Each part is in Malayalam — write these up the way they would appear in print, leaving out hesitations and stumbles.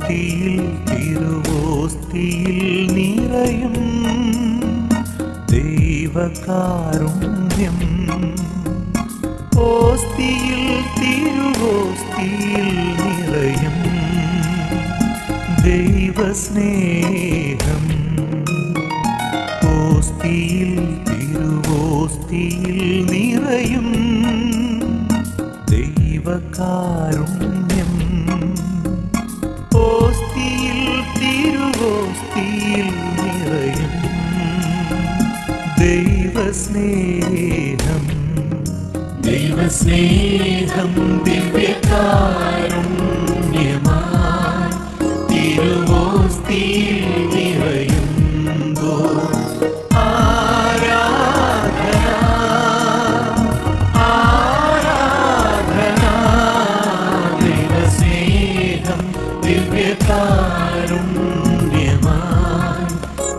ഓസ്തിയിൽ തിരുവോസ്തിയിൽ നിറയും ദൈവകാരുണ്യം. ഓസ്തിയിൽ തിരുവോസ്തിയിൽ നിറയും ദൈവസ്നേഹം. ഓസ്തിയിൽ തിരുവോസ്തിയിൽ നിറയും ദൈവകാരുണ്യം. ഓസ്തിയിൽ തിരുവോസ്തിയിൽ നിറയും ദൈവസ്നേഹം. ദൈവസ്നേഹം ദിവ്യകാരുണ്യമായി തിരുവോസ്തിയിൽ നിറയുമ്പോൾ ദിവ്യകാരുണ്യമായി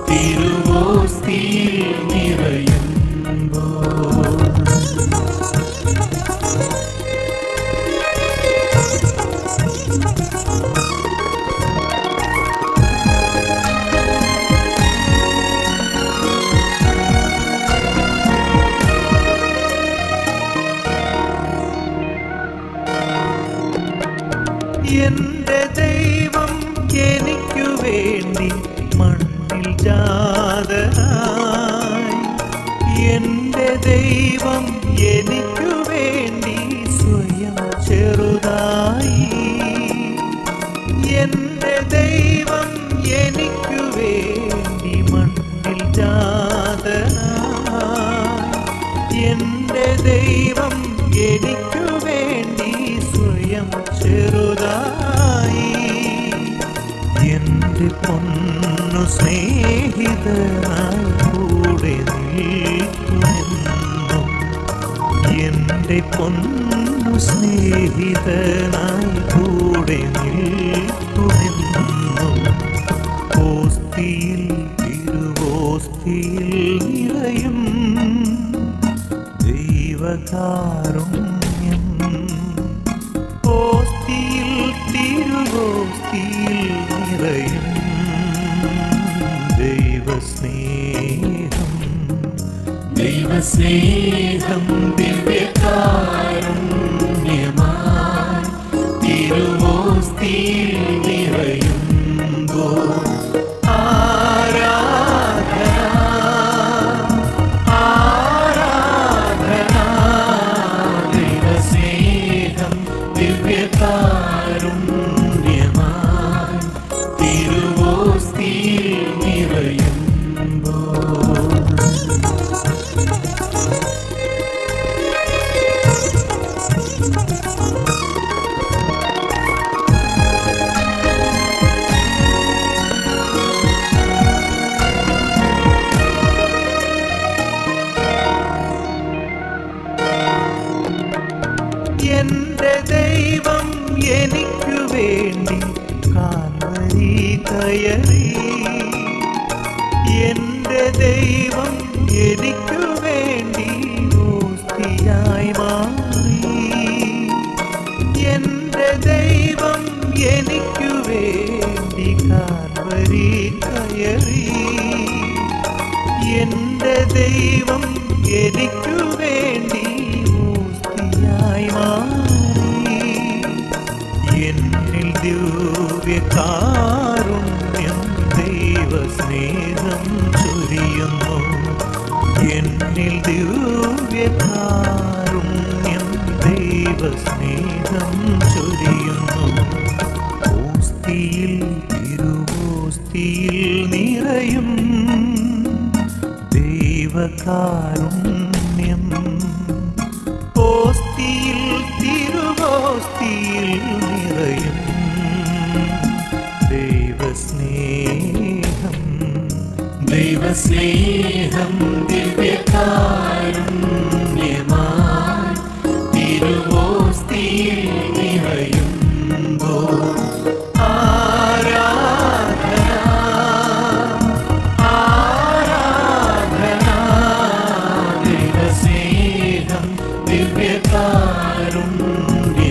തിരുവോസ്തിയിൽ നിറയുമ്പോൾ എന്റെ ദൈവം എനിക്കു വേണ്ടി മണ്ണിൽ ജാതനായി. എന്റെ ദൈവം എനിക്കു വേണ്ടി സ്വയം ചെറുതായി. എന്റെ ദൈവം എനിക്കു വേണ്ടി മണ്ണിൽ ജാതനായി. എന്റെ ദൈവം എനിക്കു വേണ്ടി സ്വയം ചെറുതായി. എന്റെ പൊന്നു സ്നേഹിതനായി കൂടെ നിൽക്കുമെന്നും. എന്റെ പൊന്നു സ്നേഹിതനായി കൂടെ നിൽക്കുമെന്നും. ഓസ്തിയിൽ തിരുവോസ്തിയിൽ നിറയും ദൈവകാരുണ്യം. ഓസ്തിയിൽ തിരുവോസ്തിയിൽ നിറയും ദൈവസ്നേഹം. ദൈവസ്നേഹം ദിവ്യകാരുണ്യമായി തിരുവോസ്തിയിൽ നിറയുമ്പോൾ ദിവ്യകാരുണ്യമായി തിരുവോസ്തിയിൽ നിറയുമ്പോൾ എന്റെ ദൈവം എനിക്കു വേണ്ടി കാൽവരി കയറി. എന്റെ ദൈവം എനിക്കു വേണ്ടി ഓസ്തിയായി മാറി. എന്റെ ദൈവം എനിക്കു വേണ്ടി കാൽവരി കയറി. എന്റെ ദൈവം എനിക്കു വേണ്ടി ഓസ്തിയായി മാറി. എന്നിൽ ദിവ്യകാരുണ്യം ദൈവസ്നേഹം ചൊരിയുന്നു. എന്നിൽ ദിവ്യകാരുണ്യം ദൈവസ്നേഹം ചൊരിയുന്നു. ഓസ്തിയിൽ തിരുവോസ്തിയിൽ നിറയും ദൈവകാരുണ്യം. ഓസ്തിയിൽ തിരുവോസ്തിയിൽ നിറയും ദൈവസ്നേഹം. ദൈവസ്നേഹം ദിവ്യകാരുണ്യമായി തിരുവോസ്തിയിൽ നിറയുമ്പോൾ ദിവ്യകാരുണ്യം